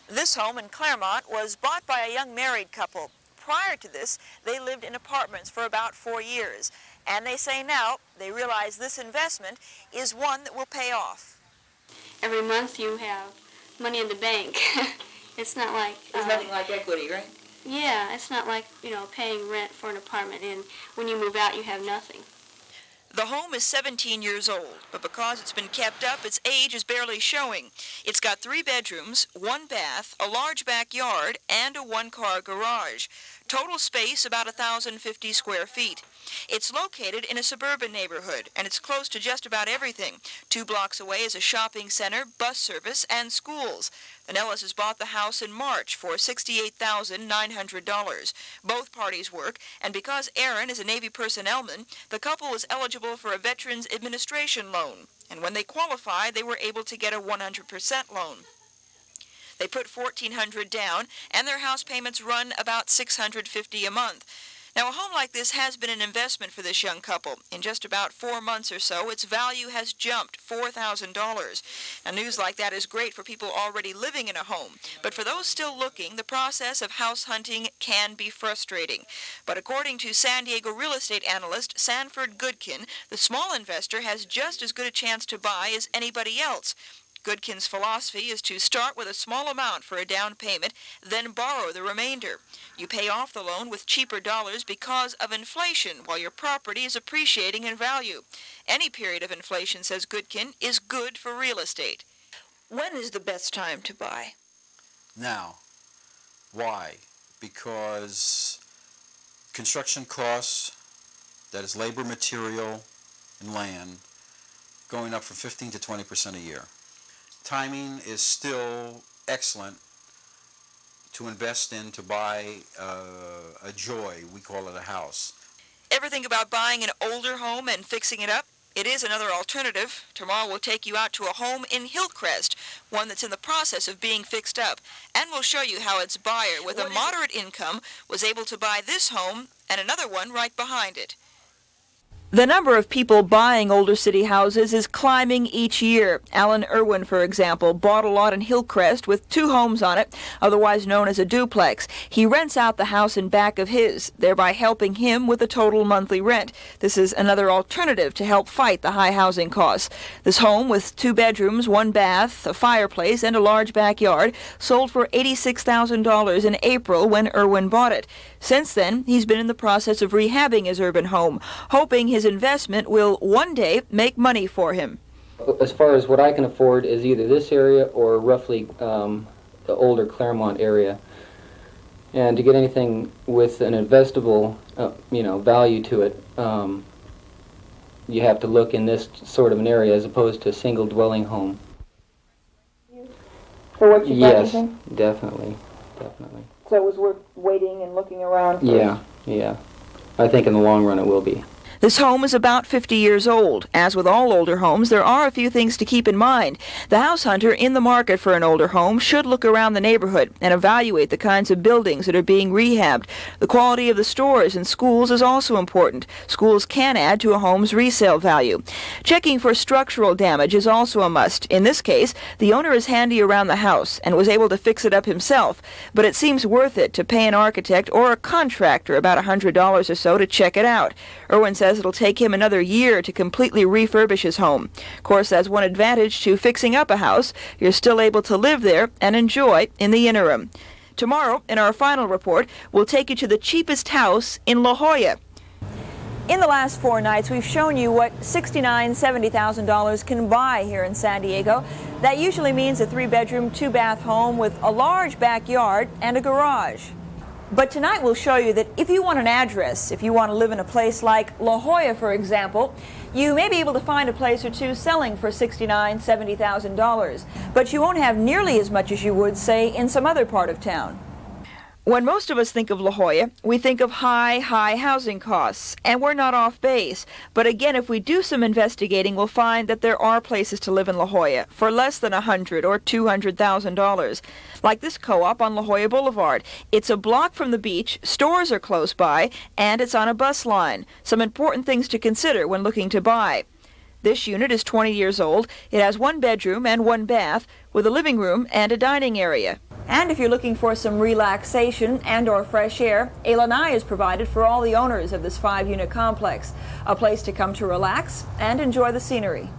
This home in Claremont was bought by a young married couple. Prior to this, they lived in apartments for about 4 years. And they say now they realize this investment is one that will pay off. Every month you have money in the bank. It's not like... There's nothing like equity, right? Yeah, it's not like, paying rent for an apartment, and when you move out you have nothing. The home is 17 years old, but because it's been kept up, its age is barely showing. It's got 3 bedrooms, 1 bath, a large backyard, and a 1-car garage. Total space about 1,050 square feet. It's located in a suburban neighborhood, and it's close to just about everything. 2 blocks away is a shopping center, bus service, and schools. The Nellises bought the house in March for $68,900. Both parties work, and because Aaron is a Navy personnelman, the couple is eligible for a Veterans Administration loan. And when they qualify, they were able to get a 100% loan. They put $1,400 down, and their house payments run about $650 a month. Now, a home like this has been an investment for this young couple. In just about 4 months or so, its value has jumped $4,000. Now, news like that is great for people already living in a home. But for those still looking, the process of house hunting can be frustrating. But according to San Diego real estate analyst Sanford Goodkin, the small investor has just as good a chance to buy as anybody else. Goodkin's philosophy is to start with a small amount for a down payment, then borrow the remainder. You pay off the loan with cheaper dollars because of inflation, while your property is appreciating in value. Any period of inflation, says Goodkin, is good for real estate. When is the best time to buy? Now. Why? Because construction costs, that is labor, material, and land, going up from 15 to 20% a year. Timing is still excellent to invest in, to buy a joy. We call it a house. Ever think about buying an older home and fixing it up? It is another alternative. Tomorrow we'll take you out to a home in Hillcrest, one that's in the process of being fixed up. And we'll show you how its buyer with a moderate income was able to buy this home and another one right behind it. The number of people buying older city houses is climbing each year. Alan Irwin, for example, bought a lot in Hillcrest with 2 homes on it, otherwise known as a duplex. He rents out the house in back of his, thereby helping him with the total monthly rent. This is another alternative to help fight the high housing costs. This home with 2 bedrooms, 1 bath, a fireplace, and a large backyard sold for $86,000 in April when Irwin bought it. Since then, he's been in the process of rehabbing his urban home, hoping his investment will one day make money for him. As far as what I can afford is either this area or roughly the older Claremont area. And to get anything with an investable, value to it, you have to look in this sort of an area as opposed to a single dwelling home. For what you Yes, definitely. So it was worth waiting and looking around? Yeah. I think in the long run it will be. This home is about 50 years old. As with all older homes, there are a few things to keep in mind. The house hunter in the market for an older home should look around the neighborhood and evaluate the kinds of buildings that are being rehabbed. The quality of the stores and schools is also important. Schools can add to a home's resale value. Checking for structural damage is also a must. In this case, the owner is handy around the house and was able to fix it up himself, but it seems worth it to pay an architect or a contractor about $100 or so to check it out. Irwin says it'll take him another year to completely refurbish his home. Of course, that's one advantage to fixing up a house. You're still able to live there and enjoy in the interim. Tomorrow, in our final report, we'll take you to the cheapest house in La Jolla. In the last 4 nights, we've shown you what $69,000, $70,000 can buy here in San Diego. That usually means a 3-bedroom, 2-bath home with a large backyard and a garage. But tonight we'll show you that if you want an address, if you want to live in a place like La Jolla, for example, you may be able to find a place or two selling for $69,000, $70,000, but you won't have nearly as much as you would, say, in some other part of town. When most of us think of La Jolla, we think of high housing costs, and we're not off base. But again, if we do some investigating, we'll find that there are places to live in La Jolla for less than $100,000 or $200,000. Like this co-op on La Jolla Boulevard. It's a block from the beach, stores are close by, and it's on a bus line. Some important things to consider when looking to buy. This unit is 20 years old. It has 1 bedroom and 1 bath, with a living room and a dining area. And if you're looking for some relaxation and or fresh air, a lanai is provided for all the owners of this 5-unit complex. A place to come to relax and enjoy the scenery.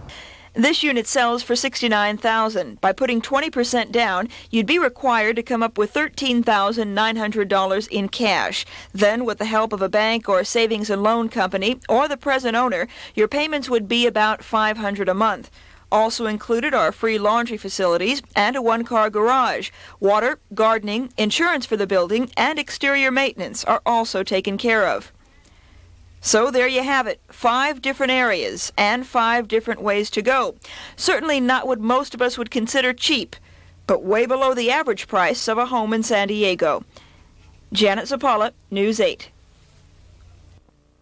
This unit sells for $69,000. By putting 20% down, you'd be required to come up with $13,900 in cash. Then, with the help of a bank or savings and loan company or the present owner, your payments would be about $500 a month. Also included are free laundry facilities and a 1-car garage. Water, gardening, insurance for the building, and exterior maintenance are also taken care of. So there you have it, 5 different areas and 5 different ways to go. Certainly not what most of us would consider cheap, but way below the average price of a home in San Diego. Janet Zapala, News 8.